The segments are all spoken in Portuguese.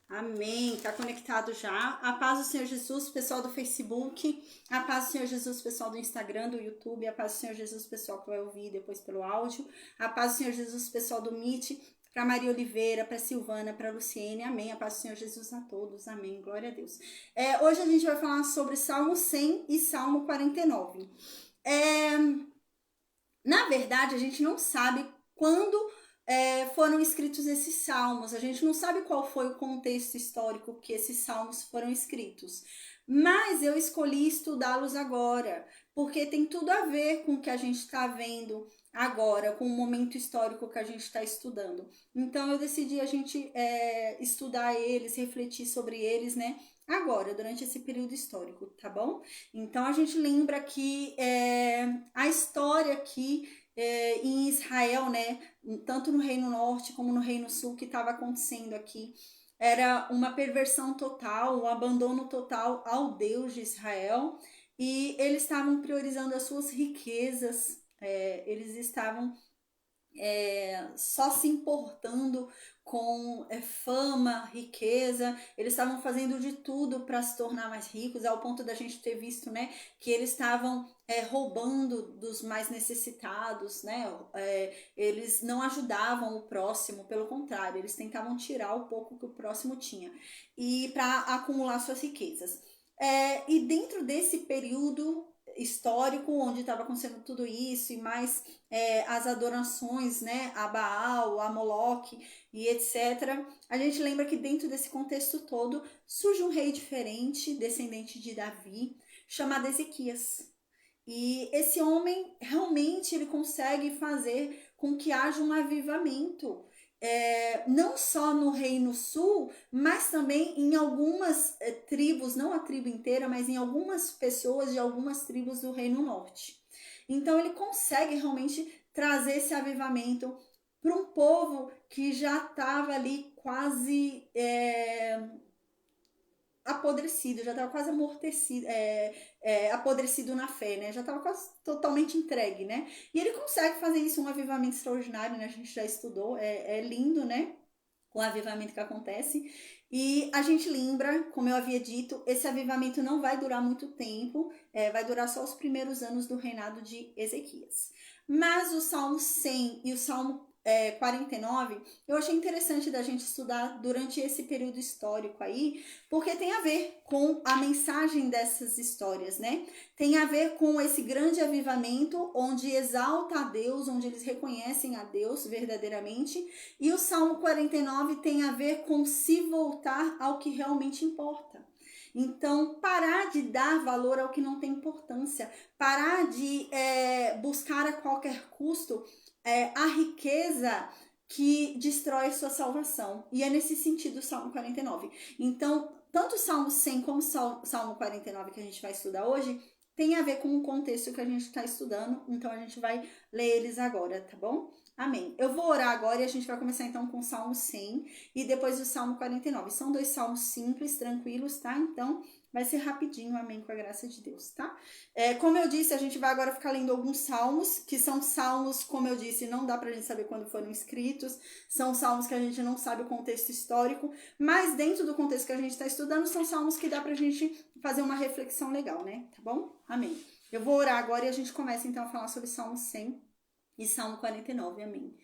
Amém. Tá conectado já. A paz do Senhor Jesus, pessoal do Facebook. A paz do Senhor Jesus, pessoal do Instagram, do YouTube. A paz do Senhor Jesus, pessoal que vai ouvir depois pelo áudio. A paz do Senhor Jesus, pessoal do Meet. Para Maria Oliveira, para Silvana, para Luciene. Amém. A paz do Senhor Jesus a todos. Amém. Glória a Deus. Hoje a gente vai falar sobre Salmo 100 e Salmo 49. Na verdade, a gente não sabe quando foram escritos esses salmos. A gente não sabe qual foi o contexto histórico que esses salmos foram escritos. Mas eu escolhi estudá-los agora, porque tem tudo a ver com o que a gente está vendo agora, com o momento histórico que a gente está estudando. Então eu decidi a gente estudar eles, refletir sobre eles, né? Agora, durante esse período histórico, tá bom? Então a gente lembra que a história aqui em Israel, né, tanto no Reino Norte como no Reino Sul, que estava acontecendo aqui, era uma perversão total, um abandono total ao Deus de Israel, e eles estavam priorizando as suas riquezas, eles estavam só se importando com fama, riqueza, eles estavam fazendo de tudo para se tornar mais ricos, ao ponto da gente ter visto, né, que eles estavam roubando dos mais necessitados, né, eles não ajudavam o próximo, pelo contrário, eles tentavam tirar o pouco que o próximo tinha, e para acumular suas riquezas. E dentro desse período histórico, onde estava acontecendo tudo isso, e mais as adorações, né, a Baal, a Moloque e etc. A gente lembra que dentro desse contexto todo surge um rei diferente, descendente de Davi, chamado Ezequias. E esse homem realmente ele consegue fazer com que haja um avivamento. Não só no Reino Sul, mas também em algumas tribos, não a tribo inteira, mas em algumas pessoas de algumas tribos do Reino Norte. Então ele consegue realmente trazer esse avivamento para um povo que já estava ali quase apodrecido, já estava quase amortecido, apodrecido na fé, né? Já estava quase totalmente entregue, né? E ele consegue fazer isso, um avivamento extraordinário, né? A gente já estudou, é lindo, né? O avivamento que acontece. E a gente lembra, como eu havia dito, esse avivamento não vai durar muito tempo, vai durar só os primeiros anos do reinado de Ezequias. Mas o Salmo 100 e o Salmo 49, eu achei interessante da gente estudar durante esse período histórico aí, porque tem a ver com a mensagem dessas histórias, né? Tem a ver com esse grande avivamento, onde exalta a Deus, onde eles reconhecem a Deus verdadeiramente, e o Salmo 49 tem a ver com se voltar ao que realmente importa. Então, parar de dar valor ao que não tem importância, parar de buscar a qualquer custo a riqueza que destrói sua salvação. E é nesse sentido o Salmo 49. Então, tanto o Salmo 100 como o Salmo 49 que a gente vai estudar hoje, tem a ver com o contexto que a gente está estudando. Então, a gente vai ler eles agora, tá bom? Amém. Eu vou orar agora e a gente vai começar então com o Salmo 100 e depois o Salmo 49. São dois salmos simples, tranquilos, tá? Então, vai ser rapidinho, amém, com a graça de Deus, tá? Como eu disse, a gente vai agora ficar lendo alguns salmos, que são salmos, como eu disse, não dá pra gente saber quando foram escritos, são salmos que a gente não sabe o contexto histórico, mas dentro do contexto que a gente está estudando, são salmos que dá pra gente fazer uma reflexão legal, né? Tá bom? Amém. Eu vou orar agora e a gente começa então a falar sobre Salmo 100 e Salmo 49, amém.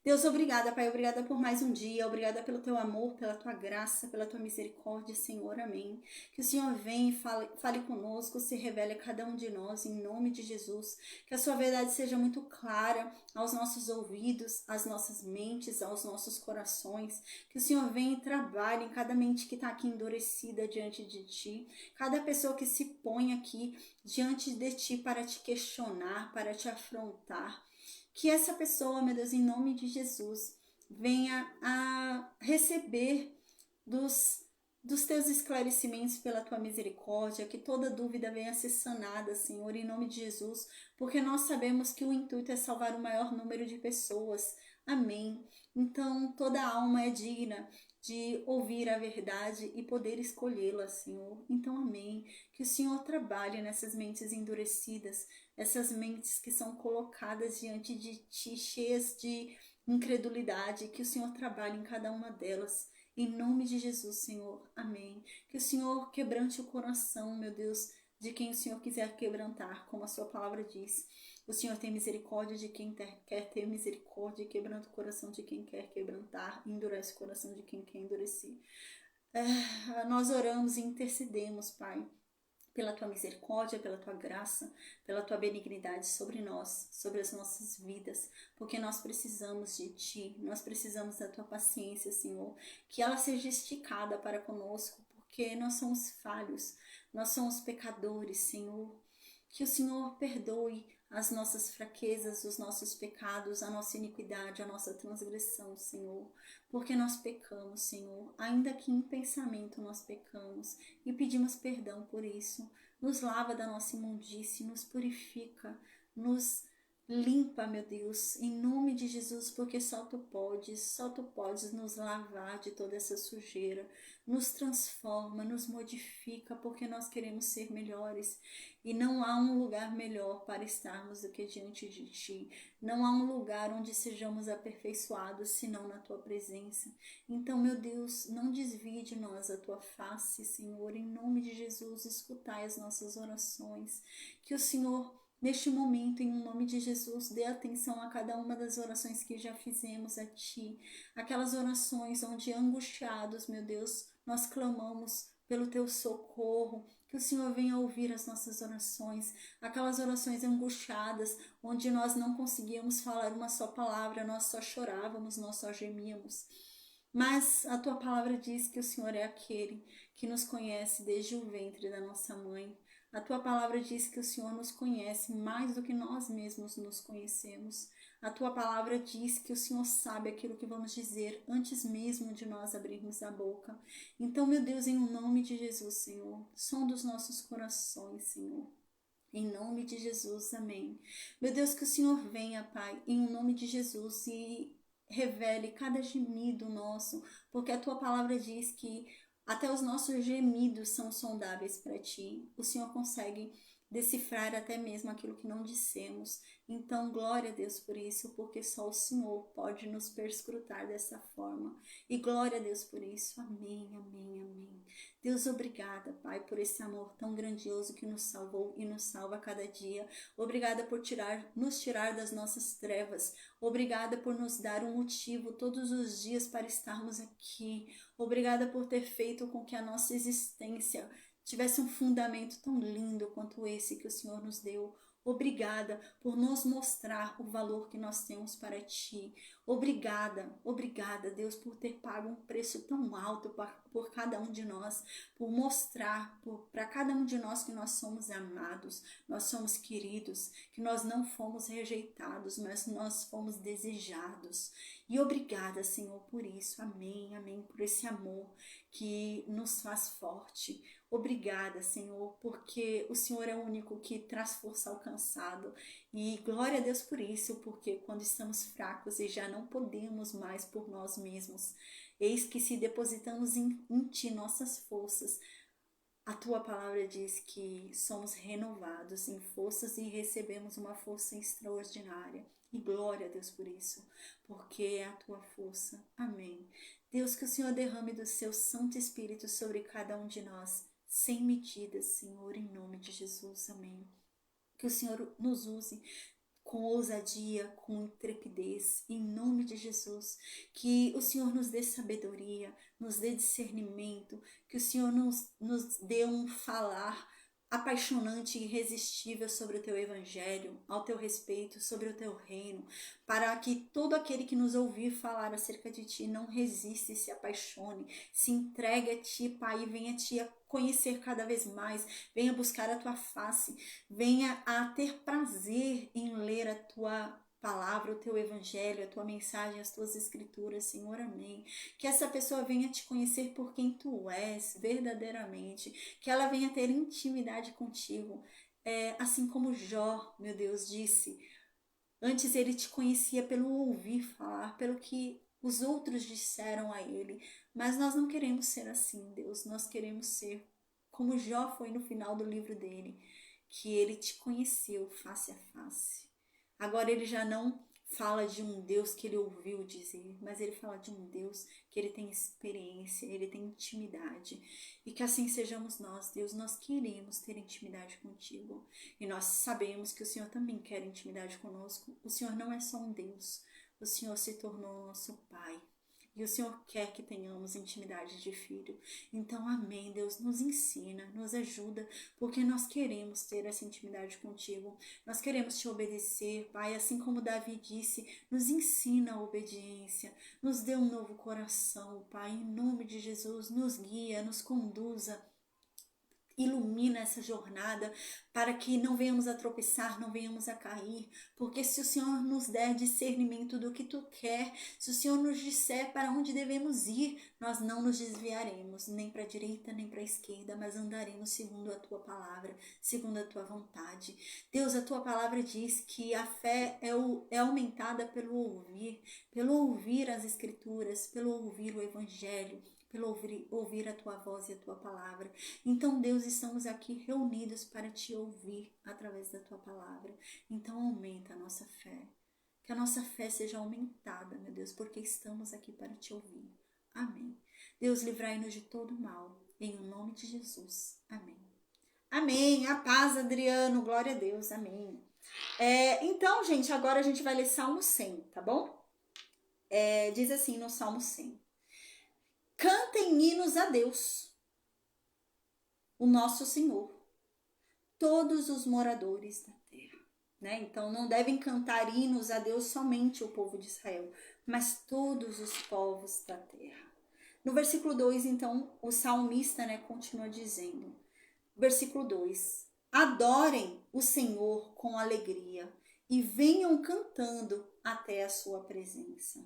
Deus, obrigada, Pai, obrigada por mais um dia, obrigada pelo teu amor, pela tua graça, pela tua misericórdia, Senhor, amém. Que o Senhor venha e fale conosco, se revele a cada um de nós, em nome de Jesus. Que a sua verdade seja muito clara aos nossos ouvidos, às nossas mentes, aos nossos corações. Que o Senhor venha e trabalhe em cada mente que está aqui endurecida diante de ti, cada pessoa que se põe aqui diante de ti para te questionar, para te afrontar. Que essa pessoa, meu Deus, em nome de Jesus, venha a receber dos teus esclarecimentos pela tua misericórdia, que toda dúvida venha a ser sanada, Senhor, em nome de Jesus, porque nós sabemos que o intuito é salvar o maior número de pessoas. Amém. Então, toda alma é digna de ouvir a verdade e poder escolhê-la, Senhor. Então, amém. Que o Senhor trabalhe nessas mentes endurecidas, essas mentes que são colocadas diante de ti, cheias de incredulidade, que o Senhor trabalhe em cada uma delas, Em nome de Jesus, Senhor. Amém. Que o Senhor quebrante o coração, meu Deus, de quem o Senhor quiser quebrantar, como a sua palavra diz. O Senhor tem misericórdia de quem quer ter misericórdia, e quebranta o coração de quem quer quebrantar, endurece o coração de quem quer endurecer. Nós oramos e intercedemos, Pai, pela tua misericórdia, pela tua graça, pela tua benignidade sobre nós, sobre as nossas vidas, porque nós precisamos de ti, nós precisamos da tua paciência, Senhor, que ela seja esticada para conosco, porque nós somos falhos, nós somos pecadores, Senhor. Que o Senhor perdoe as nossas fraquezas, os nossos pecados, a nossa iniquidade, a nossa transgressão, Senhor, porque nós pecamos, Senhor, ainda que em pensamento nós pecamos e pedimos perdão por isso. Nos lava da nossa imundície, nos purifica, nos limpa, meu Deus, em nome de Jesus, porque só tu podes nos lavar de toda essa sujeira, nos transforma, nos modifica, porque nós queremos ser melhores. E não há um lugar melhor para estarmos do que diante de ti. Não há um lugar onde sejamos aperfeiçoados senão na tua presença. Então, meu Deus, não desvie de nós a tua face, Senhor. Em nome de Jesus, escutai as nossas orações. Que o Senhor, neste momento, em nome de Jesus, dê atenção a cada uma das orações que já fizemos a ti. Aquelas orações onde, angustiados, meu Deus, nós clamamos pelo teu socorro. Que o Senhor venha ouvir as nossas orações, aquelas orações angustiadas, onde nós não conseguíamos falar uma só palavra, nós só chorávamos, nós só gemíamos. Mas a tua palavra diz que o Senhor é aquele que nos conhece desde o ventre da nossa mãe. A tua palavra diz que o Senhor nos conhece mais do que nós mesmos nos conhecemos. A tua palavra diz que o Senhor sabe aquilo que vamos dizer antes mesmo de nós abrirmos a boca. Então, meu Deus, em nome de Jesus, Senhor, sonda os nossos corações, Senhor. Em nome de Jesus, amém. Meu Deus, que o Senhor venha, Pai, em nome de Jesus e revele cada gemido nosso, porque a tua palavra diz que até os nossos gemidos são sondáveis para ti. O Senhor consegue decifrar até mesmo aquilo que não dissemos. Então, glória a Deus por isso, porque só o Senhor pode nos perscrutar dessa forma. E glória a Deus por isso. Amém, amém, amém. Deus, obrigada, Pai, por esse amor tão grandioso que nos salvou e nos salva a cada dia. Obrigada por nos tirar das nossas trevas. Obrigada por nos dar um motivo todos os dias para estarmos aqui. Obrigada por ter feito com que a nossa existência tivesse um fundamento tão lindo quanto esse que o Senhor nos deu. Obrigada por nos mostrar o valor que nós temos para ti. Obrigada, obrigada, Deus, por ter pago um preço tão alto por cada um de nós, por mostrar para cada um de nós que nós somos amados, nós somos queridos, que nós não fomos rejeitados, mas nós fomos desejados. E obrigada, Senhor, por isso. Amém, amém, por esse amor que nos faz forte. Obrigada, Senhor, porque o Senhor é o único que traz força ao cansado. E glória a Deus por isso, porque quando estamos fracos e já não podemos mais por nós mesmos, eis que se depositamos em Ti nossas forças, a Tua palavra diz que somos renovados em forças e recebemos uma força extraordinária. E glória a Deus por isso, porque é a Tua força. Amém. Deus, que o Senhor derrame do Seu Santo Espírito sobre cada um de nós, sem medidas, Senhor, em nome de Jesus, amém. Que o Senhor nos use com ousadia, com intrepidez, em nome de Jesus. Que o Senhor nos dê sabedoria, nos dê discernimento, que o Senhor nos dê um falar apaixonante e irresistível sobre o teu evangelho, ao teu respeito, sobre o teu reino, para que todo aquele que nos ouvir falar acerca de ti não resista e se apaixone, se entregue a ti, Pai, e venha te conhecer cada vez mais, venha buscar a tua face, venha a ter prazer em ler a tua palavra, o teu evangelho, a tua mensagem, as tuas escrituras, Senhor, amém. Que essa pessoa venha te conhecer por quem tu és, verdadeiramente, que ela venha ter intimidade contigo, assim como Jó, meu Deus, disse, antes ele te conhecia pelo ouvir falar, pelo que os outros disseram a ele, mas nós não queremos ser assim, Deus, nós queremos ser como Jó foi no final do livro dele, que ele te conheceu face a face. Agora ele já não fala de um Deus que ele ouviu dizer, mas ele fala de um Deus que ele tem experiência, ele tem intimidade. E que assim sejamos nós, Deus, nós queremos ter intimidade contigo. E nós sabemos que o Senhor também quer intimidade conosco. O Senhor não é só um Deus, o Senhor se tornou nosso Pai. E o Senhor quer que tenhamos intimidade de filho. Então, amém, Deus, nos ensina, nos ajuda, porque nós queremos ter essa intimidade contigo. Nós queremos te obedecer, Pai, assim como Davi disse, nos ensina a obediência, nos dê um novo coração, Pai, em nome de Jesus, nos guia, nos conduza. Ilumina essa jornada para que não venhamos a tropeçar, não venhamos a cair, porque se o Senhor nos der discernimento do que Tu quer, se o Senhor nos disser para onde devemos ir, nós não nos desviaremos, nem para a direita, nem para a esquerda, mas andaremos segundo a Tua palavra, segundo a Tua vontade. Deus, a Tua palavra diz que a fé é aumentada pelo ouvir as Escrituras, pelo ouvir o Evangelho, pelo ouvir a Tua voz e a Tua palavra. Então, Deus, estamos aqui reunidos para Te ouvir através da Tua palavra. Então, aumenta a nossa fé. Que a nossa fé seja aumentada, meu Deus, porque estamos aqui para Te ouvir. Amém. Deus, livrai-nos de todo mal. Em nome de Jesus. Amém. Amém. A paz, Adriano. Glória a Deus. Amém. Então, gente, agora a gente vai ler Salmo 100, tá bom? Diz assim no Salmo 100. Cantem hinos a Deus, o nosso Senhor, todos os moradores da terra. Né? Então, não devem cantar hinos a Deus somente o povo de Israel, mas todos os povos da terra. No versículo 2, então, o salmista, né, continua dizendo, versículo 2, adorem o Senhor com alegria e venham cantando até a sua presença.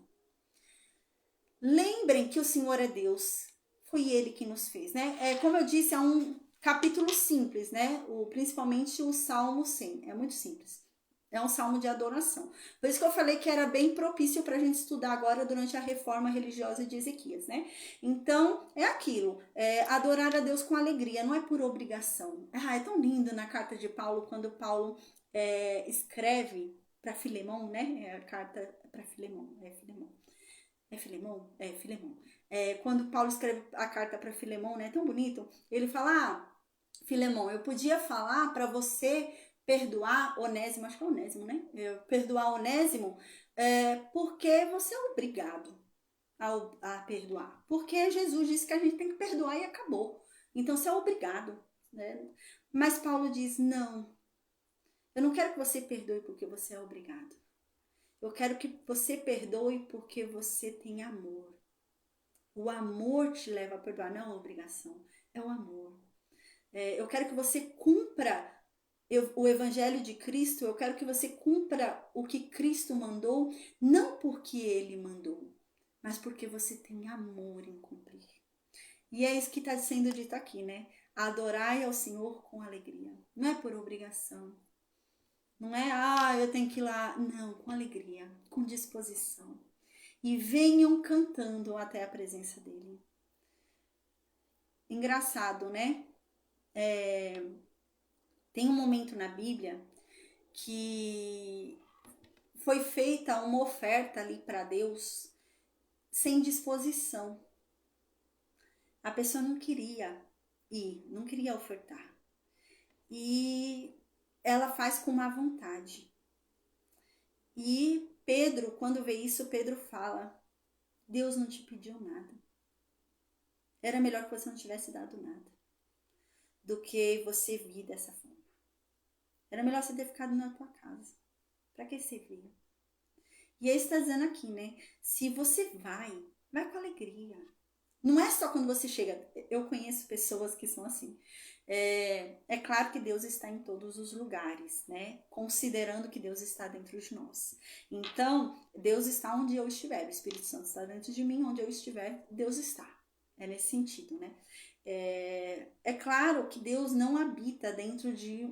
Lembrem que o Senhor é Deus, foi Ele que nos fez, né? Como eu disse, é um capítulo simples, né? Principalmente o Salmo 100, é muito simples. É um salmo de adoração. Por isso que eu falei que era bem propício para a gente estudar agora durante a reforma religiosa de Ezequias, né? Então, é aquilo, adorar a Deus com alegria, não é por obrigação. É tão lindo na carta de Paulo, quando Paulo escreve para Filemão, né? É a carta para Filemão, Filemão. Quando Paulo escreve a carta para Filemão, né? Tão bonito. Ele fala, Filemão, eu podia falar para você perdoar Onésimo, acho que é Onésimo, né? Perdoar Onésimo, porque você é obrigado a perdoar. Porque Jesus disse que a gente tem que perdoar e acabou. Então você é obrigado, né? Mas Paulo diz, não, eu não quero que você perdoe porque você é obrigado. Eu quero que você perdoe porque você tem amor. O amor te leva a perdoar, não a obrigação, é o amor. Eu quero que você cumpra o evangelho de Cristo, eu quero que você cumpra o que Cristo mandou, não porque Ele mandou, mas porque você tem amor em cumprir. E é isso que está sendo dito aqui, né? Adorai ao Senhor com alegria. Não é por obrigação. Não é, eu tenho que ir lá. Não, com alegria, com disposição. E venham cantando até a presença dele. Engraçado, né? Tem um momento na Bíblia que foi feita uma oferta ali para Deus sem disposição. A pessoa não queria ir, não queria ofertar. E ela faz com má vontade. E Pedro, quando vê isso, Pedro fala, Deus não te pediu nada. Era melhor que você não tivesse dado nada do que você vir dessa forma. Era melhor você ter ficado na tua casa. Pra que você veio? E aí está dizendo aqui, né? Se você vai com alegria. Não é só quando você chega. Eu conheço pessoas que são assim. É claro que Deus está em todos os lugares, né? Considerando que Deus está dentro de nós. Então, Deus está onde eu estiver. O Espírito Santo está dentro de mim. Onde eu estiver, Deus está. É nesse sentido, né? É claro que Deus não habita dentro de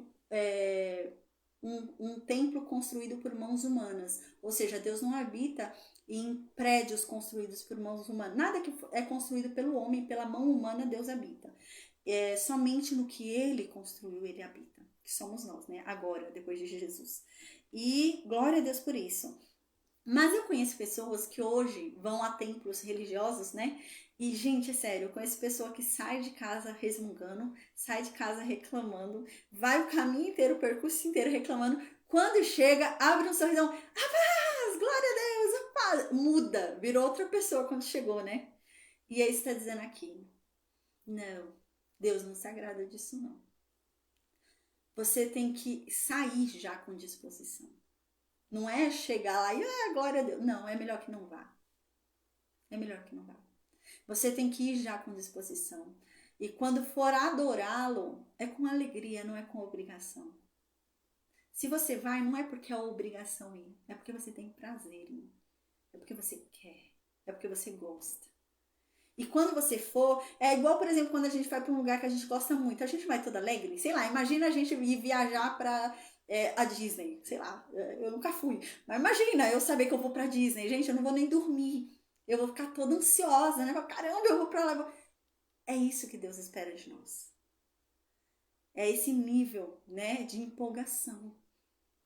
um templo construído por mãos humanas. Ou seja, Deus não habita em prédios construídos por mãos humanas. Nada que é construído pelo homem, pela mão humana, Deus habita. Somente no que Ele construiu, Ele habita. Que somos nós, né? Agora, depois de Jesus. E glória a Deus por isso. Mas eu conheço pessoas que hoje vão a templos religiosos, né? E, gente, é sério, eu conheço pessoa que sai de casa resmungando, sai de casa reclamando, vai o caminho inteiro, o percurso inteiro reclamando. Quando chega, abre um sorrisão, a paz, glória a Deus, a paz. Muda, virou outra pessoa quando chegou, né? E aí está dizendo aqui, não, Deus não se agrada disso, não. Você tem que sair já com disposição. Não é chegar lá e, glória a Deus. Não, é melhor que não vá. É melhor que não vá. Você tem que ir já com disposição. E quando for adorá-lo, é com alegria, não é com obrigação. Se você vai, não é porque é obrigação ir, é porque você tem prazer em ir. É porque você quer, é porque você gosta. E quando você for, é igual, por exemplo, quando a gente vai para um lugar que a gente gosta muito, a gente vai toda alegre, sei lá, imagina a gente ir viajar para a Disney, sei lá, eu nunca fui, mas imagina eu saber que eu vou para Disney, gente, eu não vou nem dormir, eu vou ficar toda ansiosa, né? Caramba, eu vou para lá. É isso que Deus espera de nós. É esse nível, né, de empolgação.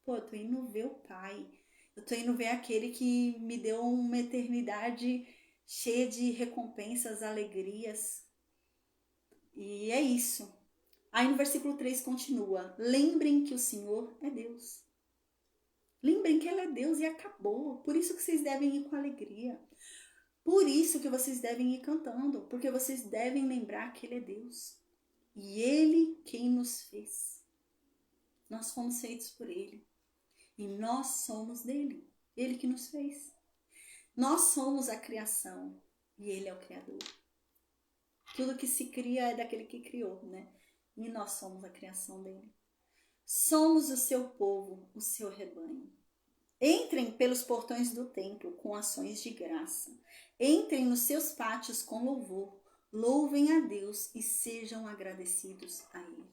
Pô, eu tô indo ver o Pai. Eu tô indo ver aquele que me deu uma eternidade cheia de recompensas, alegrias. E é isso. Aí no versículo 3 continua: lembrem que o Senhor é Deus. Lembrem que Ele é Deus e acabou. Por isso que vocês devem ir com alegria. Por isso que vocês devem ir cantando. Porque vocês devem lembrar que Ele é Deus. E Ele quem nos fez. Nós fomos feitos por Ele. E nós somos dele. Ele que nos fez. Nós somos a criação. E Ele é o Criador. Tudo que se cria é daquele que criou, né? E nós somos a criação dele. Somos o seu povo, o seu rebanho. Entrem pelos portões do templo com ações de graça. Entrem nos seus pátios com louvor. Louvem a Deus e sejam agradecidos a Ele.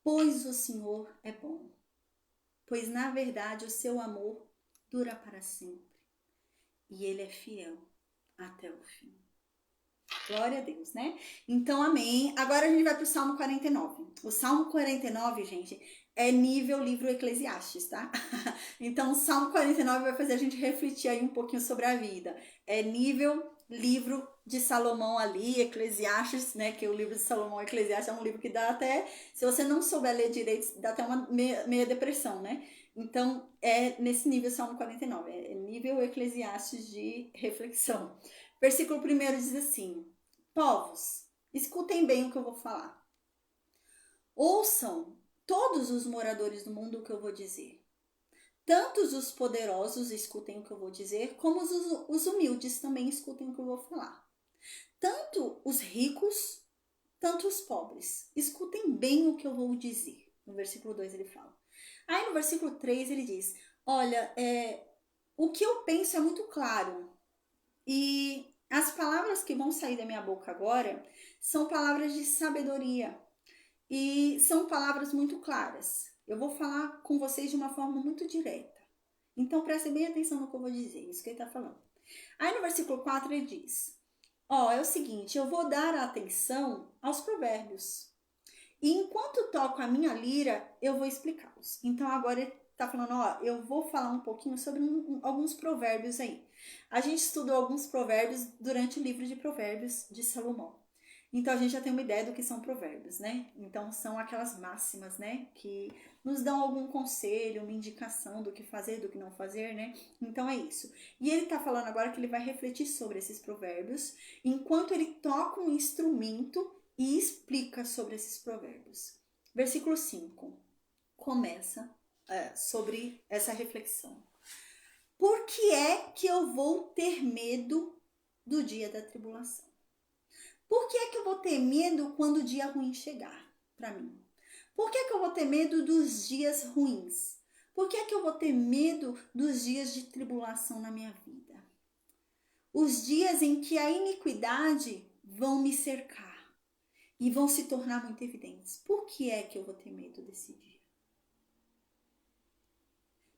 Pois o Senhor é bom. Pois na verdade o seu amor dura para sempre. E Ele é fiel até o fim. Glória a Deus, né? Então, amém. Agora a gente vai para o Salmo 49. O Salmo 49, gente, é nível livro Eclesiastes, tá? Então, o Salmo 49 vai fazer a gente refletir aí um pouquinho sobre a vida. É nível livro de Salomão ali, Eclesiastes, né? Que o livro de Salomão, Eclesiastes, é um livro que dá até, se você não souber ler direito, dá até uma meia depressão, né? Então, é nesse nível Salmo 49, é nível Eclesiastes de reflexão. Versículo 1 diz assim: povos, escutem bem o que eu vou falar. Ouçam todos os moradores do mundo o que eu vou dizer. Tantos os poderosos escutem o que eu vou dizer, como os humildes também escutem o que eu vou falar. Tanto os ricos, tanto os pobres. Escutem bem o que eu vou dizer. No versículo 2 ele fala. Aí no versículo 3 ele diz: olha, o que eu penso é muito claro. E as palavras que vão sair da minha boca agora são palavras de sabedoria. E são palavras muito claras. Eu vou falar com vocês de uma forma muito direta. Então prestem bem atenção no que eu vou dizer, isso que ele está falando. Aí no versículo 4 ele diz: é o seguinte, eu vou dar atenção aos provérbios. E enquanto toco a minha lira, eu vou explicá-los. Então agora ele está falando, eu vou falar um pouquinho sobre alguns provérbios aí. A gente estudou alguns provérbios durante o livro de Provérbios de Salomão. Então a gente já tem uma ideia do que são provérbios, né? Então são aquelas máximas, né? Que nos dão algum conselho, uma indicação do que fazer, do que não fazer, né? Então é isso. E ele tá falando agora que ele vai refletir sobre esses provérbios, enquanto ele toca um instrumento e explica sobre esses provérbios. Versículo 5 começa sobre essa reflexão. Por que é que eu vou ter medo do dia da tribulação? Por que é que eu vou ter medo quando o dia ruim chegar para mim? Por que é que eu vou ter medo dos dias ruins? Por que é que eu vou ter medo dos dias de tribulação na minha vida? Os dias em que a iniquidade vão me cercar e vão se tornar muito evidentes. Por que é que eu vou ter medo desse dia?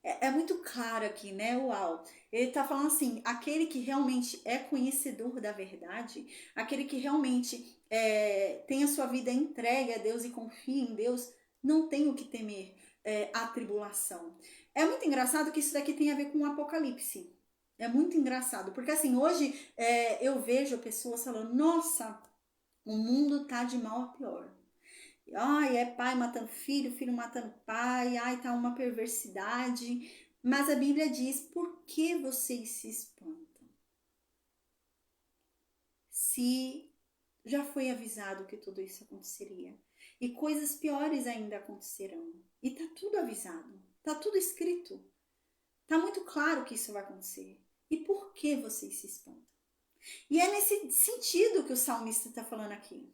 É muito claro aqui, né? Uau! Ele tá falando assim, aquele que realmente é conhecedor da verdade, aquele que realmente tem a sua vida entregue a Deus e confia em Deus, não tem o que temer a tribulação. É muito engraçado que isso daqui tem a ver com o Apocalipse. É muito engraçado, porque assim, hoje eu vejo pessoas falando, nossa, o mundo tá de mal a pior. Ai, é pai matando filho, filho matando pai, ai, tá uma perversidade. Mas a Bíblia diz, por que vocês se espantam? Se já foi avisado que tudo isso aconteceria. E coisas piores ainda acontecerão. E tá tudo avisado, tá tudo escrito. Tá muito claro que isso vai acontecer. E por que vocês se espantam? E é nesse sentido que o salmista está falando aqui.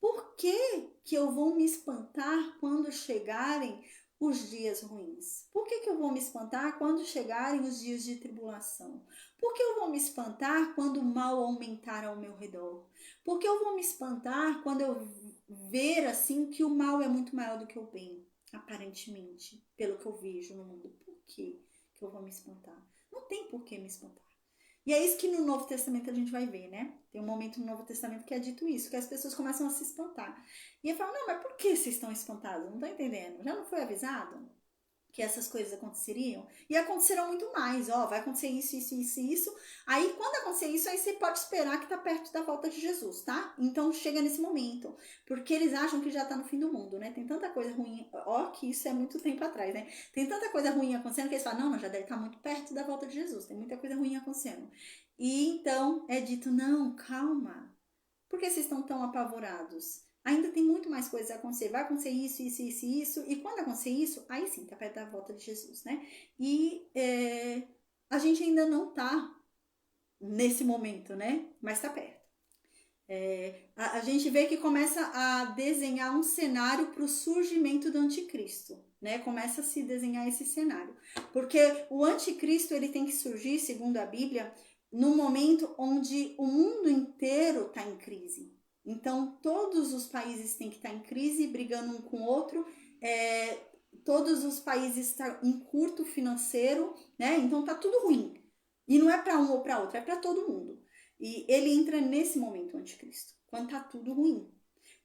Por que eu vou me espantar quando chegarem os dias ruins? Por que eu vou me espantar quando chegarem os dias de tribulação? Por que eu vou me espantar quando o mal aumentar ao meu redor? Por que eu vou me espantar quando eu ver assim que o mal é muito maior do que o bem, aparentemente, pelo que eu vejo no mundo? Por que eu vou me espantar? Não tem por que me espantar. E é isso que no Novo Testamento a gente vai ver, né? Tem um momento no Novo Testamento que é dito isso, que as pessoas começam a se espantar. E eu falo, não, mas por que vocês estão espantados? Não estou entendendo. Já não foi avisado que essas coisas aconteceriam? E acontecerão muito mais, ó, vai acontecer isso, isso, isso, isso. Aí, quando acontecer isso, aí você pode esperar que tá perto da volta de Jesus, tá? Então, chega nesse momento. Porque eles acham que já tá no fim do mundo, né? Tem tanta coisa ruim, ó, que isso é muito tempo atrás, né? Tem tanta coisa ruim acontecendo que eles falam, não, já deve estar muito perto da volta de Jesus. Tem muita coisa ruim acontecendo. E então, é dito, não, calma. Por que vocês estão tão apavorados? Ainda tem muito mais coisas a acontecer. Vai acontecer isso, isso, isso, isso. E quando acontecer isso, aí sim, tá perto da volta de Jesus, né? E a gente ainda não tá nesse momento, né? Mas tá perto. A gente vê que começa a desenhar um cenário para o surgimento do anticristo, né? Começa a se desenhar esse cenário. Porque o anticristo ele tem que surgir, segundo a Bíblia, no momento onde o mundo inteiro está em crise. Então, todos os países têm que estar em crise, brigando um com o outro. Todos os países estão em curto financeiro, né? Então, tá tudo ruim. E não é para um ou para outro, é para todo mundo. E ele entra nesse momento, o anticristo, quando tá tudo ruim.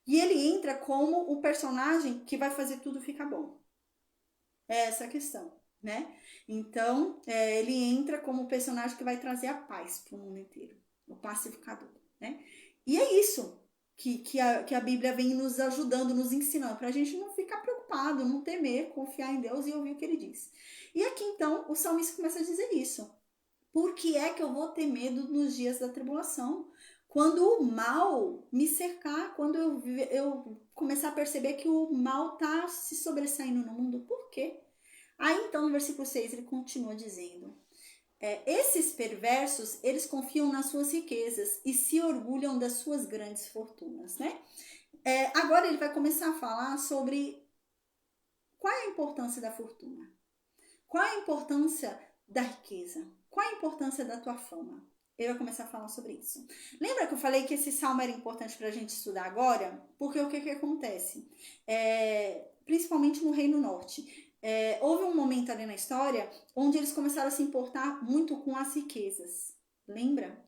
E ele entra como o personagem que vai fazer tudo ficar bom. É essa a questão, né? Então, ele entra como o personagem que vai trazer a paz para o mundo inteiro, o pacificador, né? E é isso que a Bíblia vem nos ajudando, nos ensinando, para a gente não ficar preocupado, não temer, confiar em Deus e ouvir o que ele diz. E aqui então o salmista começa a dizer isso. Por que é que eu vou ter medo nos dias da tribulação? Quando o mal me cercar, quando eu começar a perceber que o mal está se sobressaindo no mundo, por quê? Aí então no versículo 6 ele continua dizendo, esses perversos, eles confiam nas suas riquezas e se orgulham das suas grandes fortunas, né? Agora ele vai começar a falar sobre qual é a importância da fortuna, qual é a importância da riqueza, qual é a importância da tua fama. Ele vai começar a falar sobre isso. Lembra que eu falei que esse salmo era importante para a gente estudar agora? Porque o que acontece? Principalmente no Reino Norte. Houve um momento ali na história onde eles começaram a se importar muito com as riquezas. Lembra?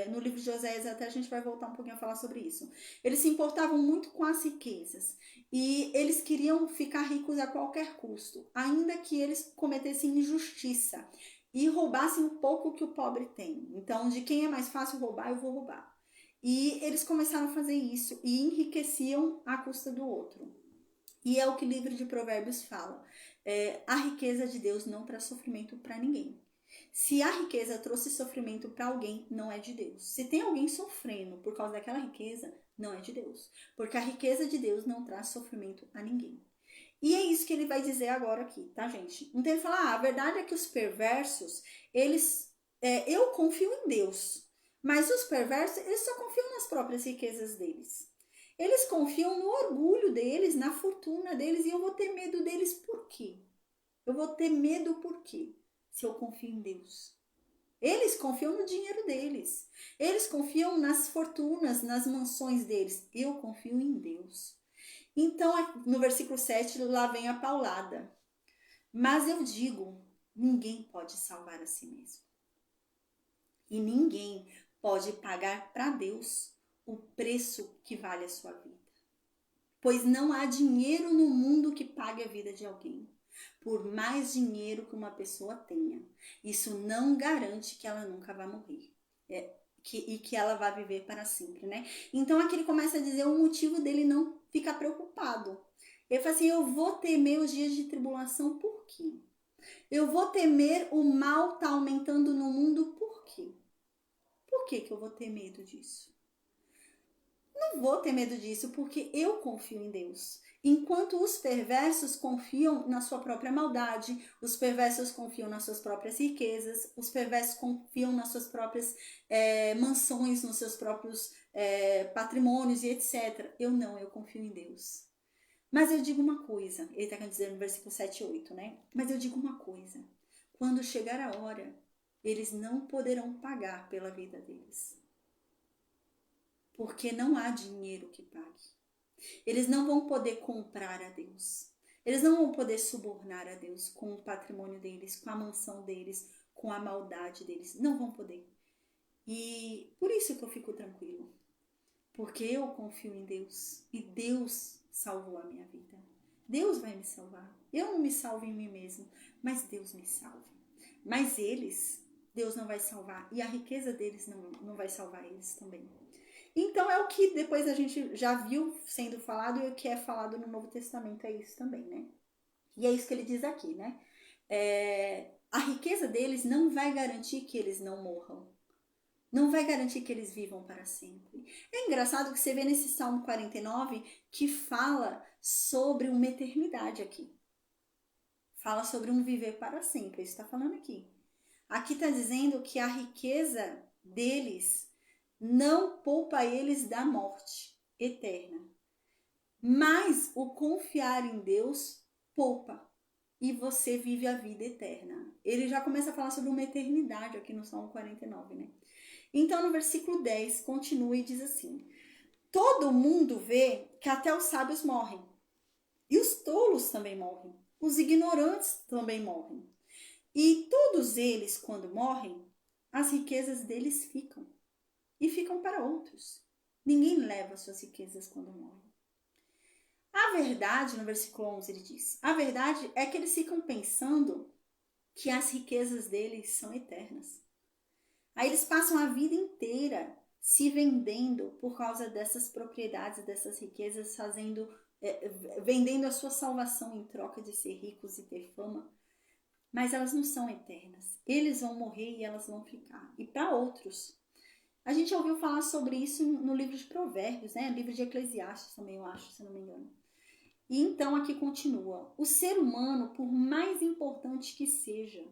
No livro de Oséias, até a gente vai voltar um pouquinho a falar sobre isso. Eles se importavam muito com as riquezas. E eles queriam ficar ricos a qualquer custo, ainda que eles cometessem injustiça e roubassem um pouco que o pobre tem. Então, de quem é mais fácil roubar, eu vou roubar. E eles começaram a fazer isso e enriqueciam à custa do outro. E é o que o livro de Provérbios fala. A riqueza de Deus não traz sofrimento para ninguém. Se a riqueza trouxe sofrimento para alguém, não é de Deus. Se tem alguém sofrendo por causa daquela riqueza, não é de Deus. Porque a riqueza de Deus não traz sofrimento a ninguém. E é isso que ele vai dizer agora aqui, tá, gente? Então ele fala, a verdade é que os perversos, eles... eu confio em Deus. Mas os perversos, eles só confiam nas próprias riquezas deles. Eles confiam no orgulho deles, na fortuna deles, e eu vou ter medo deles por quê? Eu vou ter medo por quê? Se eu confio em Deus. Eles confiam no dinheiro deles. Eles confiam nas fortunas, nas mansões deles. Eu confio em Deus. Então, no versículo 7, lá vem a paulada. Mas eu digo, ninguém pode salvar a si mesmo. E ninguém pode pagar para Deus o preço que vale a sua vida. Pois não há dinheiro no mundo que pague a vida de alguém. por mais dinheiro que uma pessoa tenha. Isso não garante que ela nunca vai morrer. E que ela vai viver para sempre, né? Então aqui ele começa a dizer o motivo dele não ficar preocupado. Ele fala assim, eu vou temer os dias de tribulação, por quê? Eu vou temer o mal tá aumentando no mundo, por quê? Por que eu vou ter medo disso? Não vou ter medo disso porque eu confio em Deus. Enquanto os perversos confiam na sua própria maldade, os perversos confiam nas suas próprias riquezas, os perversos confiam nas suas próprias mansões, nos seus próprios patrimônios e etc. Eu não, eu confio em Deus. Mas eu digo uma coisa, ele está dizendo no versículo 7 e 8, né? Mas eu digo uma coisa, quando chegar a hora, eles não poderão pagar pela vida deles. Porque não há dinheiro que pague. Eles não vão poder comprar a Deus. Eles não vão poder subornar a Deus com o patrimônio deles, com a mansão deles, com a maldade deles. Não vão poder. E por isso que eu fico tranquilo. Porque eu confio em Deus. E Deus salvou a minha vida. Deus vai me salvar. Eu não me salvo em mim mesmo, mas Deus me salva. Mas eles, Deus não vai salvar. E a riqueza deles não vai salvar eles também. Então é o que depois a gente já viu sendo falado e o que é falado no Novo Testamento é isso também, né? E é isso que ele diz aqui, né? A riqueza deles não vai garantir que eles não morram. Não vai garantir que eles vivam para sempre. É engraçado que você vê nesse Salmo 49 que fala sobre uma eternidade aqui. Fala sobre um viver para sempre. Isso está falando aqui. Aqui está dizendo que a riqueza deles não poupa eles da morte eterna. Mas o confiar em Deus poupa. E você vive a vida eterna. Ele já começa a falar sobre uma eternidade aqui no Salmo 49, né? Então, no versículo 10, continua e diz assim: todo mundo vê que até os sábios morrem. E os tolos também morrem. Os ignorantes também morrem. E todos eles, quando morrem, as riquezas deles ficam. E ficam para outros. Ninguém leva suas riquezas quando morre. A verdade, no versículo 11 ele diz, a verdade é que eles ficam pensando que as riquezas deles são eternas. Aí eles passam a vida inteira se vendendo por causa dessas propriedades, dessas riquezas, vendendo a sua salvação em troca de ser ricos e ter fama. Mas elas não são eternas. Eles vão morrer e elas vão ficar. E para outros, a gente ouviu falar sobre isso no livro de Provérbios, né? Livro de Eclesiastes também, eu acho, se não me engano. E então aqui continua. O ser humano, por mais importante que seja...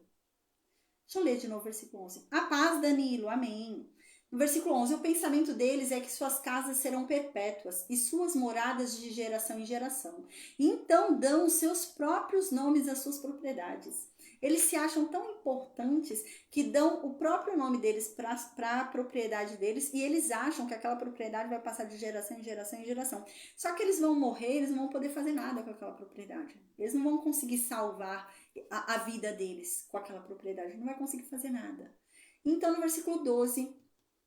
Deixa eu ler de novo o versículo 11. A paz, Danilo, amém. No versículo 11, o pensamento deles é que suas casas serão perpétuas e suas moradas de geração em geração. Então dão os seus próprios nomes às suas propriedades. Eles se acham tão importantes que dão o próprio nome deles para a propriedade deles e eles acham que aquela propriedade vai passar de geração em geração em geração. Só que eles vão morrer, eles não vão poder fazer nada com aquela propriedade. Eles não vão conseguir salvar a vida deles com aquela propriedade. Não vai conseguir fazer nada. Então, no versículo 12,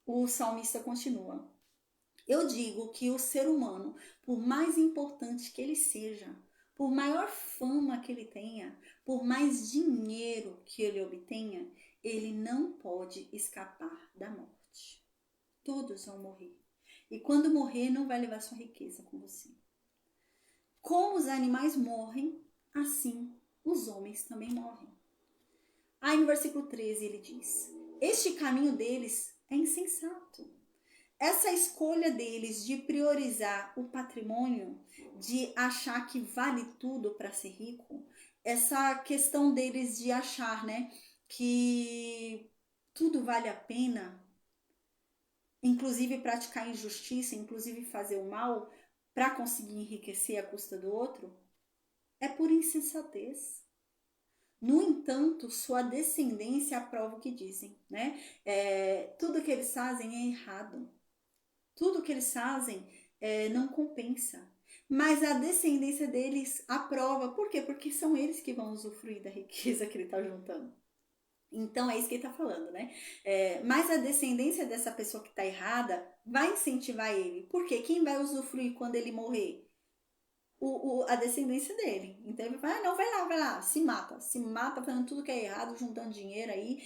o salmista continua. Eu digo que o ser humano, por mais importante que ele seja, por maior fama que ele tenha, por mais dinheiro que ele obtenha, ele não pode escapar da morte. Todos vão morrer. E quando morrer, não vai levar sua riqueza com você. Como os animais morrem, assim os homens também morrem. Aí no versículo 13 ele diz: este caminho deles é insensato. Essa escolha deles de priorizar o patrimônio, de achar que vale tudo para ser rico, essa questão deles de achar, né, que tudo vale a pena, inclusive praticar injustiça, inclusive fazer o mal para conseguir enriquecer à custa do outro, é por insensatez. No entanto, sua descendência aprova o que dizem, né? Tudo que eles fazem é errado. Tudo que eles fazem não compensa. Mas a descendência deles aprova. Por quê? Porque são eles que vão usufruir da riqueza que ele está juntando. Então, é isso que ele está falando, né? Mas a descendência dessa pessoa que está errada vai incentivar ele. Por quê? Quem vai usufruir quando ele morrer? a descendência dele. Então ele vai, não, vai lá, se mata, fazendo tudo que é errado, juntando dinheiro aí,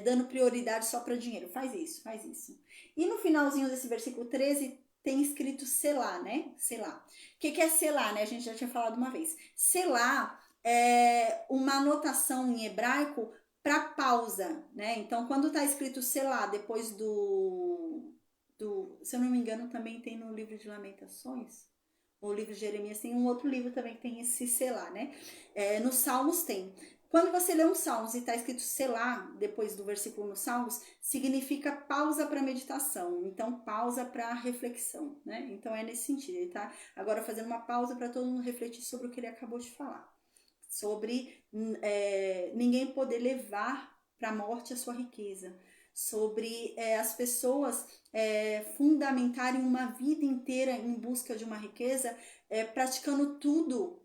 dando prioridade só para dinheiro. Faz isso, faz isso. E no finalzinho desse versículo 13 tem escrito Selá, né? Selá. O que é Selá, né? A gente já tinha falado uma vez. Selá é uma anotação em hebraico para pausa, né? Então, quando está escrito Selá, depois se eu não me engano, também tem no livro de Lamentações, o livro de Jeremias, tem um outro livro também que tem esse Selá, né? Nos Salmos tem. Quando você lê um Salmos e está escrito Selá, depois do versículo nos Salmos, significa pausa para meditação. Então, pausa para reflexão, né? Então, é nesse sentido. Ele está agora fazendo uma pausa para todo mundo refletir sobre o que ele acabou de falar. Sobre ninguém poder levar para a morte a sua riqueza. Sobre as pessoas fundamentarem uma vida inteira em busca de uma riqueza, praticando tudo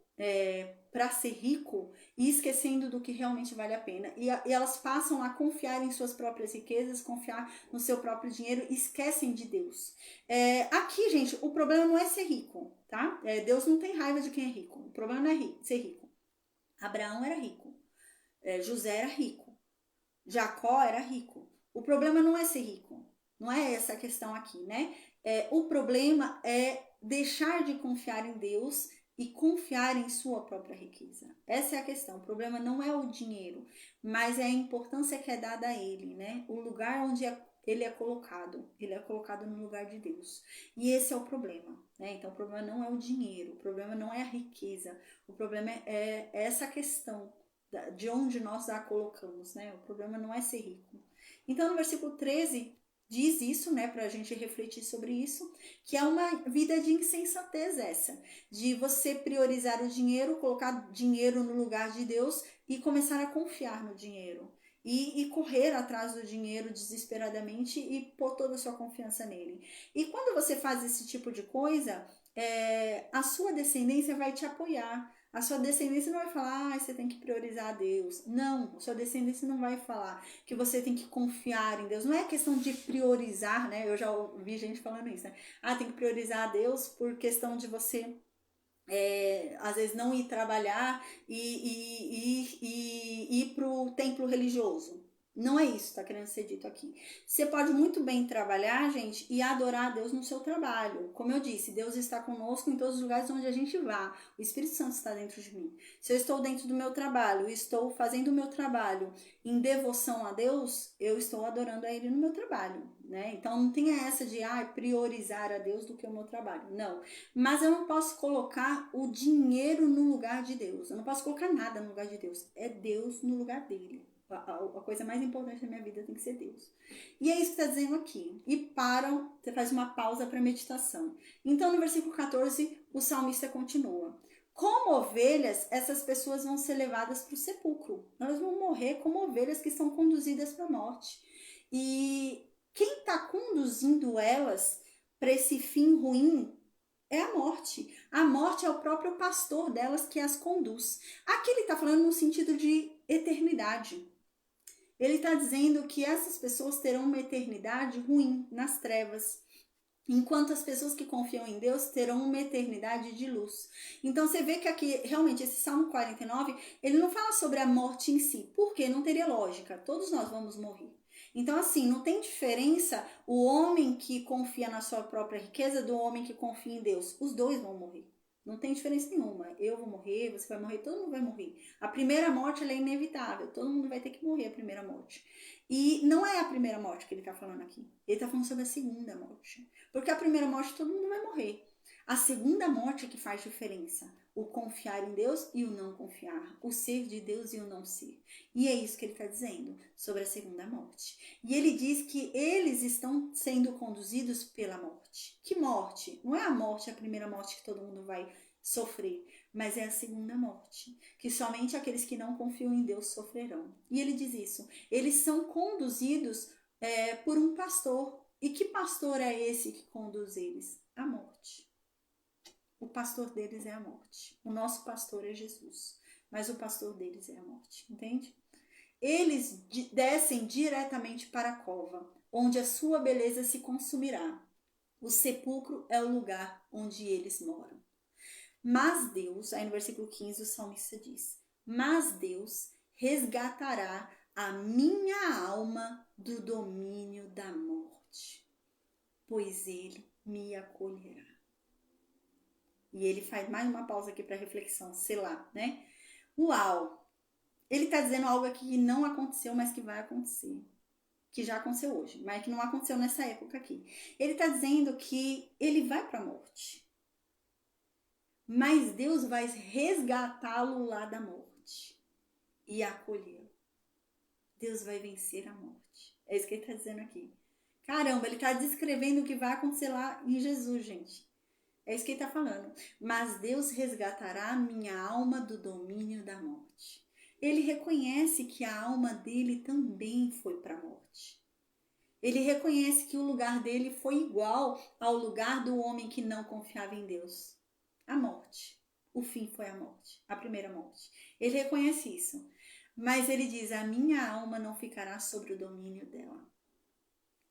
para ser rico e esquecendo do que realmente vale a pena. E elas passam a confiar em suas próprias riquezas, confiar no seu próprio dinheiro e esquecem de Deus. Aqui, gente, o problema não é ser rico, tá? Deus não tem raiva de quem é rico. O problema não é ser rico. Abraão era rico, José era rico, Jacó era rico. O problema não é ser rico, não é essa a questão aqui, né? O problema é deixar de confiar em Deus e confiar em sua própria riqueza. Essa é a questão. O problema não é o dinheiro, mas é a importância que é dada a ele, né? O lugar onde ele é colocado no lugar de Deus. E esse é o problema, né? Então o problema não é o dinheiro, o problema não é a riqueza, o problema é essa questão de onde nós a colocamos, né? O problema não é ser rico. Então no versículo 13 diz isso, né, pra gente refletir sobre isso, que é uma vida de insensatez essa, de você priorizar o dinheiro, colocar dinheiro no lugar de Deus e começar a confiar no dinheiro. E correr atrás do dinheiro desesperadamente e pôr toda a sua confiança nele. E quando você faz esse tipo de coisa, a sua descendência vai te apoiar. A sua descendência não vai falar, você tem que priorizar a Deus. Não, a sua descendência não vai falar que você tem que confiar em Deus. Não é questão de priorizar, né? Eu já ouvi gente falando isso, né? Tem que priorizar a Deus por questão de você às vezes não ir trabalhar e ir para o templo religioso. Não é isso que está querendo ser dito aqui. Você pode muito bem trabalhar, gente, e adorar a Deus no seu trabalho. Como eu disse, Deus está conosco em todos os lugares onde a gente vá. O Espírito Santo está dentro de mim. Se eu estou dentro do meu trabalho, estou fazendo o meu trabalho em devoção a Deus, eu estou adorando a Ele no meu trabalho, né? Então não tenha essa de priorizar a Deus do que o meu trabalho. Não. Mas eu não posso colocar o dinheiro no lugar de Deus. Eu não posso colocar nada no lugar de Deus. É Deus no lugar dele. A coisa mais importante da minha vida tem que ser Deus. E é isso que está dizendo aqui. E param, você faz uma pausa para meditação. Então, no versículo 14, o salmista continua. Como ovelhas, essas pessoas vão ser levadas para o sepulcro. Elas vão morrer como ovelhas que são conduzidas para a morte. E quem está conduzindo elas para esse fim ruim é a morte. A morte é o próprio pastor delas que as conduz. Aqui ele está falando no sentido de eternidade. Ele está dizendo que essas pessoas terão uma eternidade ruim, nas trevas, enquanto as pessoas que confiam em Deus terão uma eternidade de luz. Então você vê que aqui, realmente, esse Salmo 49, ele não fala sobre a morte em si, porque não teria lógica, todos nós vamos morrer. Então, assim, não tem diferença o homem que confia na sua própria riqueza do homem que confia em Deus. Os dois vão morrer. Não tem diferença nenhuma. Eu vou morrer, você vai morrer, todo mundo vai morrer. A primeira morte ela é inevitável. Todo mundo vai ter que morrer a primeira morte. E não é a primeira morte que ele está falando aqui. Ele está falando sobre a segunda morte. Porque a primeira morte todo mundo vai morrer. A segunda morte é que faz diferença. O confiar em Deus e o não confiar. O ser de Deus e o não ser. E é isso que ele está dizendo sobre a segunda morte. E ele diz que eles estão sendo conduzidos pela morte. Que morte? Não é a morte, a primeira morte que todo mundo vai sofrer, mas é a segunda morte, que somente aqueles que não confiam em Deus sofrerão. E ele diz isso. Eles são conduzidos por um pastor. E que pastor é esse que conduz eles? A morte. O pastor deles é a morte. O nosso pastor é Jesus, mas o pastor deles é a morte, entende? Eles descem diretamente para a cova, onde a sua beleza se consumirá. O sepulcro é o lugar onde eles moram. Mas Deus, aí no versículo 15 o salmista diz, mas Deus resgatará a minha alma do domínio da morte, pois ele me acolherá. E ele faz mais uma pausa aqui para reflexão, sei lá, né? Uau! Ele está dizendo algo aqui que não aconteceu, mas que vai acontecer. Que já aconteceu hoje, mas que não aconteceu nessa época aqui. Ele está dizendo que ele vai para a morte. Mas Deus vai resgatá-lo lá da morte e acolhê-lo. Deus vai vencer a morte. É isso que ele está dizendo aqui. Caramba, ele está descrevendo o que vai acontecer lá em Jesus, gente. É isso que ele está falando. Mas Deus resgatará minha alma do domínio da morte. Ele reconhece que a alma dele também foi para a morte. Ele reconhece que o lugar dele foi igual ao lugar do homem que não confiava em Deus. A morte. O fim foi a morte, a primeira morte. Ele reconhece isso. Mas ele diz, a minha alma não ficará sobre o domínio dela.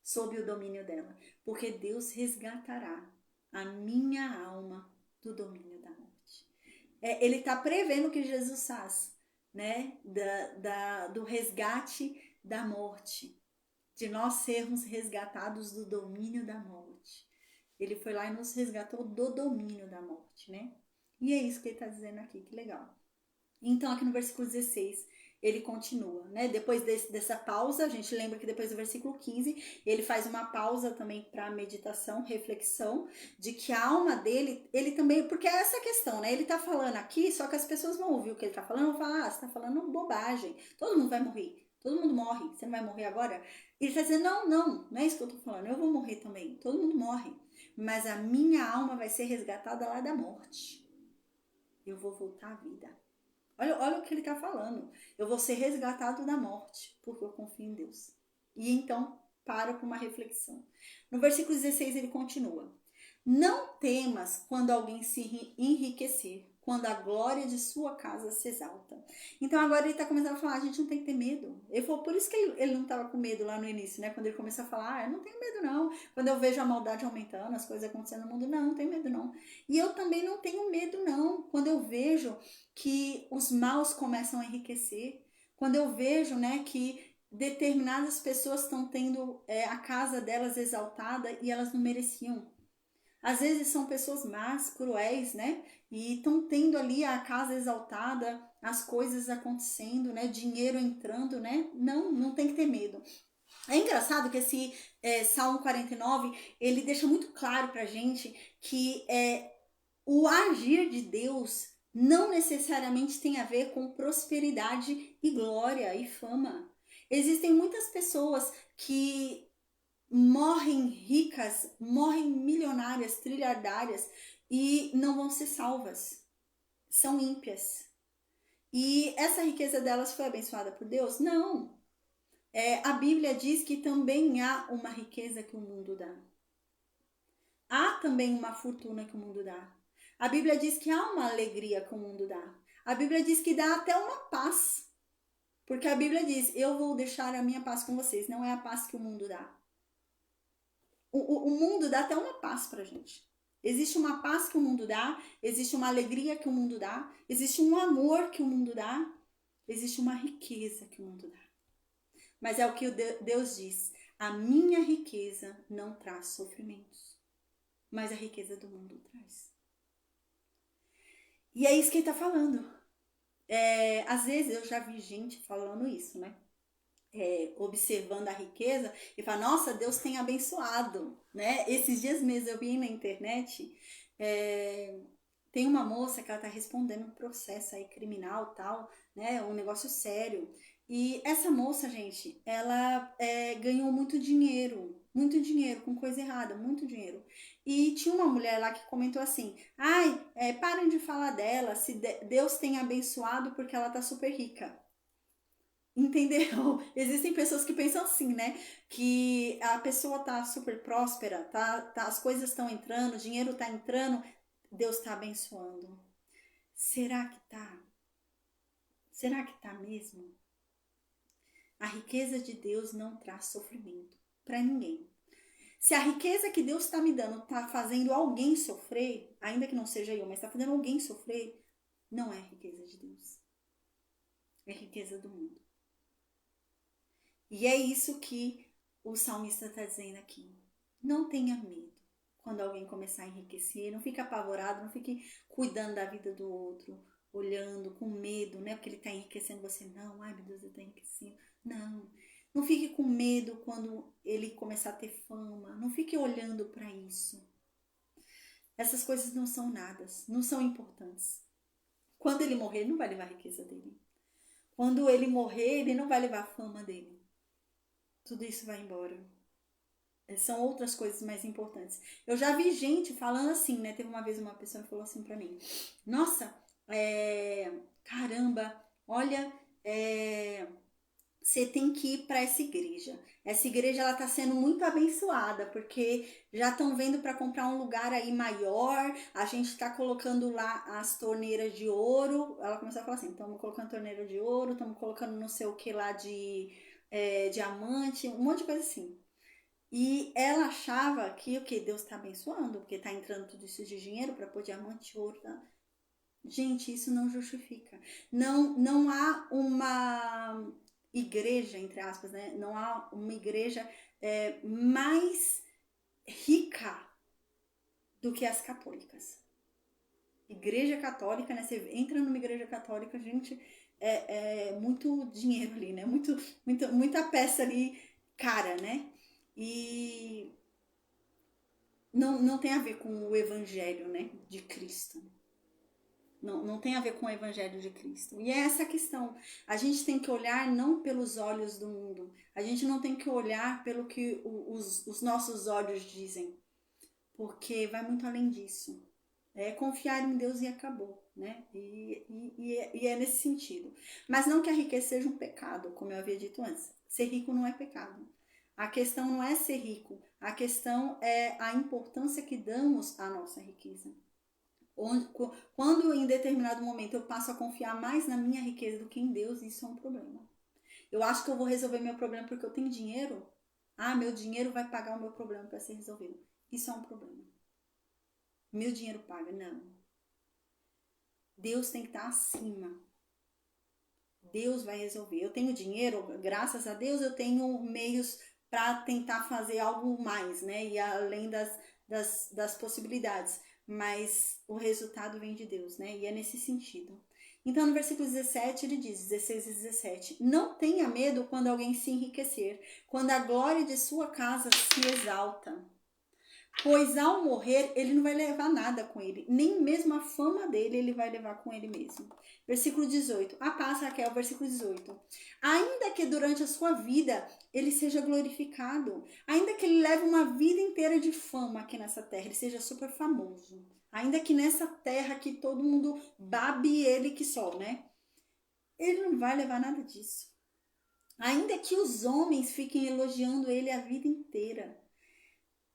Sob o domínio dela. Porque Deus resgatará a minha alma do domínio da morte. Ele está prevendo o que Jesus faz, né? Do resgate da morte. De nós sermos resgatados do domínio da morte. Ele foi lá e nos resgatou do domínio da morte, né? E é isso que ele está dizendo aqui, que legal. Então, aqui no versículo 16, ele continua, né? Depois dessa pausa, a gente lembra que depois do versículo 15, ele faz uma pausa também para meditação, reflexão, de que a alma dele, ele também, porque é essa questão, né? Ele tá falando aqui, só que as pessoas vão ouvir o que ele tá falando e vão falar, você tá falando bobagem, todo mundo vai morrer, todo mundo morre, você não vai morrer agora? Ele tá dizendo, não é isso que eu tô falando, eu vou morrer também, todo mundo morre, mas a minha alma vai ser resgatada lá da morte. Eu vou voltar à vida. Olha o que ele está falando. Eu vou ser resgatado da morte, porque eu confio em Deus. E então, para com uma reflexão. No versículo 16 ele continua. Não temas quando alguém se enriquecer, quando a glória de sua casa se exalta. Então agora ele está começando a falar, a gente não tem que ter medo. Ele falou, por isso que ele não estava com medo lá no início, né? Quando ele começou a falar, eu não tenho medo não. Quando eu vejo a maldade aumentando, as coisas acontecendo no mundo, não tenho medo não. E eu também não tenho medo não. Quando eu vejo que os maus começam a enriquecer, quando eu vejo, né, que determinadas pessoas estão tendo a casa delas exaltada e elas não mereciam. Às vezes são pessoas más, cruéis, né? E estão tendo ali a casa exaltada, as coisas acontecendo, né? Dinheiro entrando, né? Não tem que ter medo. É engraçado que esse Salmo 49, ele deixa muito claro pra gente que o agir de Deus não necessariamente tem a ver com prosperidade e glória e fama. Existem muitas pessoas que morrem ricas, morrem milionárias, trilhardárias e não vão ser salvas. São ímpias. E essa riqueza delas foi abençoada por Deus? Não. A Bíblia diz que também há uma riqueza que o mundo dá. Há também uma fortuna que o mundo dá. A Bíblia diz que há uma alegria que o mundo dá. A Bíblia diz que dá até uma paz. Porque a Bíblia diz, eu vou deixar a minha paz com vocês. Não é a paz que o mundo dá. O mundo dá até uma paz pra gente. Existe uma paz que o mundo dá, existe uma alegria que o mundo dá, existe um amor que o mundo dá, existe uma riqueza que o mundo dá. Mas é o que Deus diz, a minha riqueza não traz sofrimentos, mas a riqueza do mundo traz. E é isso que ele tá falando. Às vezes eu já vi gente falando isso, né? Observando a riqueza e fala, nossa, Deus tem abençoado, né? Esses dias mesmo eu vi na internet, tem uma moça que ela tá respondendo um processo aí criminal tal, né? Um negócio sério. E essa moça, gente, ela ganhou muito dinheiro com coisa errada, muito dinheiro. E tinha uma mulher lá que comentou assim, parem de falar dela, se Deus tem abençoado porque ela tá super rica. Entendeu? Existem pessoas que pensam assim, né? Que a pessoa tá super próspera, as coisas estão entrando, o dinheiro tá entrando, Deus tá abençoando. Será que tá? Será que tá mesmo? A riqueza de Deus não traz sofrimento para ninguém. Se a riqueza que Deus está me dando está fazendo alguém sofrer, ainda que não seja eu, mas está fazendo alguém sofrer, não é riqueza de Deus. É riqueza do mundo. E é isso que o salmista está dizendo aqui. Não tenha medo quando alguém começar a enriquecer. Não fique apavorado, não fique cuidando da vida do outro, olhando com medo, né? Porque ele está enriquecendo você. Não, ai meu Deus, ele está enriquecendo. Não. Não fique com medo quando ele começar a ter fama. Não fique olhando para isso. Essas coisas não são nada, não são importantes. Quando ele morrer, ele não vai levar a riqueza dele. Quando ele morrer, ele não vai levar a fama dele. Tudo isso vai embora. São outras coisas mais importantes. Eu já vi gente falando assim, né? Teve uma vez uma pessoa que falou assim pra mim: Nossa, caramba, olha, você tem que ir para essa igreja. Essa igreja ela tá sendo muito abençoada, porque já estão vendo para comprar um lugar aí maior. A gente está colocando lá as torneiras de ouro. Ela começou a falar assim: estamos colocando torneira de ouro, estamos colocando não sei o que lá de diamante, um monte de coisa assim. E ela achava que o que Deus está abençoando, porque está entrando tudo isso de dinheiro para pôr diamante, ouro. Tá? Gente, isso não justifica. Não há uma igreja, entre aspas, né? Não há uma igreja mais rica do que as católicas. Igreja católica, né? Você entra numa igreja católica, gente, muito dinheiro ali, né? Muita peça ali cara, né? E não tem a ver com o evangelho, né? De Cristo. Não tem a ver com o evangelho de Cristo. E é essa a questão. A gente tem que olhar não pelos olhos do mundo. A gente não tem que olhar pelo que os nossos olhos dizem. Porque vai muito além disso. É confiar em Deus e acabou, né? E é nesse sentido. Mas não que a riqueza seja um pecado, como eu havia dito antes. Ser rico não é pecado. A questão não é ser rico. A questão é a importância que damos à nossa riqueza. Quando em determinado momento eu passo a confiar mais na minha riqueza do que em Deus, isso é um problema. Eu acho que eu vou resolver meu problema porque eu tenho dinheiro. Ah, meu dinheiro vai pagar o meu problema para ser resolvido. Isso é um problema. Meu dinheiro paga, não. Deus tem que estar acima. Deus vai resolver. Eu tenho dinheiro, graças a Deus eu tenho meios para tentar fazer algo mais, né? E além das possibilidades. Mas o resultado vem de Deus, né? E é nesse sentido. Então, no versículo 17, ele diz, 16 e 17: Não tenha medo quando alguém se enriquecer, quando a glória de sua casa se exalta. Pois ao morrer, ele não vai levar nada com ele, nem mesmo a fama dele ele vai levar com ele mesmo. Versículo 18. A paz, Raquel, versículo 18. Ainda que durante a sua vida ele seja glorificado, ainda que ele leve uma vida inteira de fama aqui nessa terra, ele seja super famoso, ainda que nessa terra que todo mundo babe ele que só, né? Ele não vai levar nada disso. Ainda que os homens fiquem elogiando ele a vida inteira.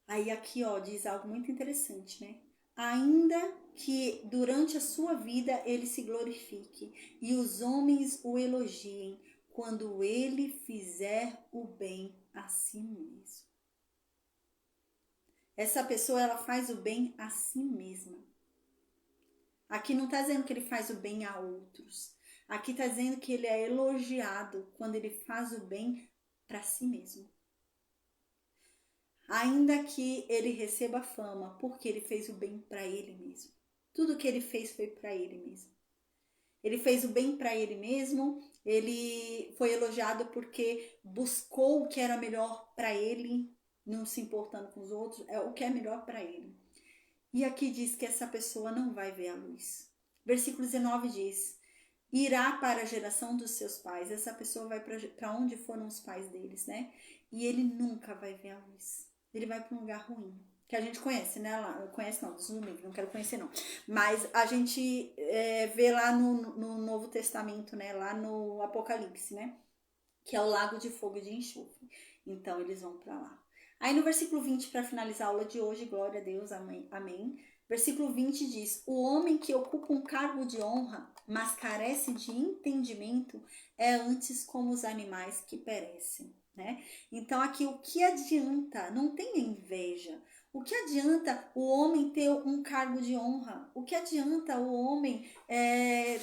Aí aqui, ó, diz algo muito interessante, né? Ainda que durante a sua vida ele se glorifique e os homens o elogiem quando ele fizer o bem a si mesmo. Essa pessoa, ela faz o bem a si mesma. Aqui não está dizendo que ele faz o bem a outros. Aqui está dizendo que ele é elogiado quando ele faz o bem para si mesmo. Ainda que ele receba fama, porque ele fez o bem para ele mesmo. Tudo que ele fez foi para ele mesmo. Ele fez o bem para ele mesmo, ele foi elogiado porque buscou o que era melhor para ele, não se importando com os outros, é o que é melhor para ele. E aqui diz que essa pessoa não vai ver a luz. Versículo 19 diz: irá para a geração dos seus pais. Essa pessoa vai para onde foram os pais deles, né? E ele nunca vai ver a luz. Ele vai para um lugar ruim. Que a gente conhece, né? Lá, conhece não, Deus me livre, não quero conhecer não. Mas a gente vê lá no Novo Testamento, né? Lá no Apocalipse, né? Que é o lago de fogo e de enxofre. Então eles vão para lá. Aí no versículo 20, para finalizar a aula de hoje, glória a Deus, amém, amém. Versículo 20 diz: o homem que ocupa um cargo de honra, mas carece de entendimento, é antes como os animais que perecem. né? Então aqui, o que adianta? Não tenha inveja. O que adianta o homem ter um cargo de honra? O que adianta o homem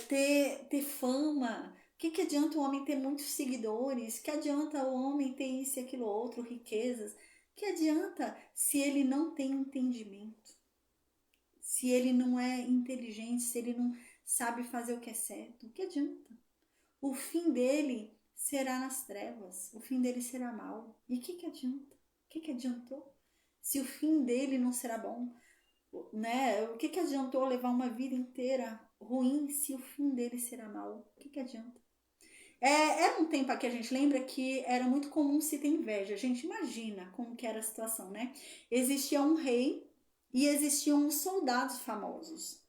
ter fama? O que adianta o homem ter muitos seguidores? O que adianta o homem ter isso e aquilo outro, riquezas? O que adianta se ele não tem entendimento? Se ele não é inteligente, se ele não sabe fazer o que é certo? O que adianta? O fim dele será nas trevas, o fim dele será mau. E o que adianta? O que adiantou? Se o fim dele não será bom, né? O que adiantou levar uma vida inteira ruim se o fim dele será mau? O que adianta? Era um tempo que a gente lembra que era muito comum se ter inveja. A gente imagina como que era a situação, né? Existia um rei e existiam uns soldados famosos.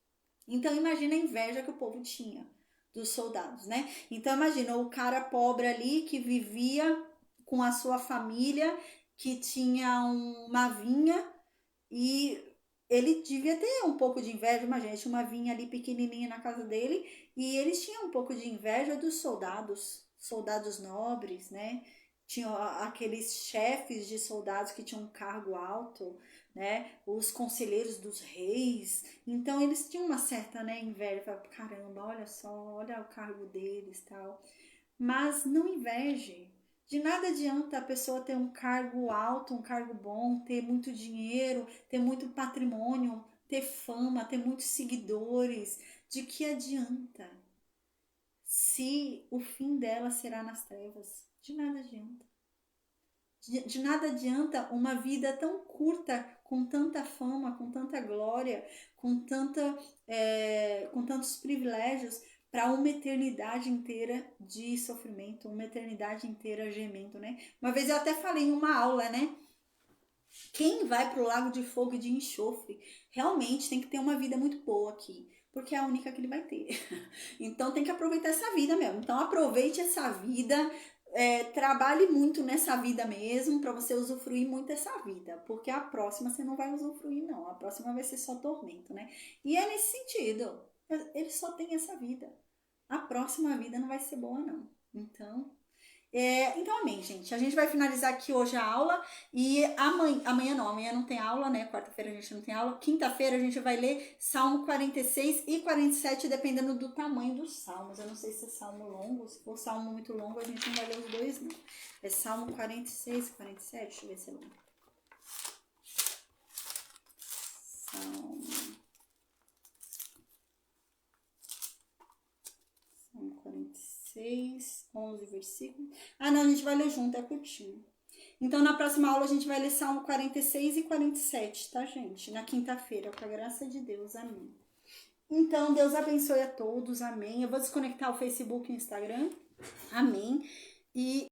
Então imagina a inveja que o povo tinha dos soldados, né? Então imagina o cara pobre ali que vivia com a sua família, que tinha uma vinha e ele devia ter um pouco de inveja, imagina, tinha uma vinha ali pequenininha na casa dele e eles tinham um pouco de inveja dos soldados, soldados nobres, né? Tinham aqueles chefes de soldados que tinham um cargo alto, né? Os conselheiros dos reis. Então eles tinham uma certa, né, inveja. Caramba, olha só, olha o cargo deles, tal. Mas não inveje. De nada adianta a pessoa ter um cargo alto, um cargo bom, ter muito dinheiro, ter muito patrimônio, ter fama, ter muitos seguidores. De que adianta se o fim dela será nas trevas? De nada adianta. De nada adianta uma vida tão curta, com tanta fama, com tanta glória, com tantos privilégios, para uma eternidade inteira de sofrimento, uma eternidade inteira gemendo, né? Uma vez eu até falei em uma aula, né? Quem vai para o lago de fogo e de enxofre realmente tem que ter uma vida muito boa aqui, porque é a única que ele vai ter. Então tem que aproveitar essa vida mesmo. Então aproveite essa vida, trabalhe muito nessa vida mesmo para você usufruir muito dessa vida, porque a próxima você não vai usufruir não, a próxima vai ser só tormento, né? E é nesse sentido, ele só tem essa vida, a próxima vida não vai ser boa não. Então, amém, gente. A gente vai finalizar aqui hoje a aula e amanhã não tem aula, né? Quarta-feira a gente não tem aula. Quinta-feira a gente vai ler Salmo 46 e 47, dependendo do tamanho dos salmos. Eu não sei se é salmo longo, se for salmo muito longo, a gente não vai ler os dois, não. É Salmo 46 e 47, deixa eu ver se é longo. Salmo 46, 11 versículos. Ah, não, a gente vai ler junto, é curtinho. Então, na próxima aula, a gente vai ler Salmo 46 e 47, tá, gente? Na quinta-feira, com a graça de Deus. Amém. Então, Deus abençoe a todos. Amém. Eu vou desconectar o Facebook e o Instagram. Amém. E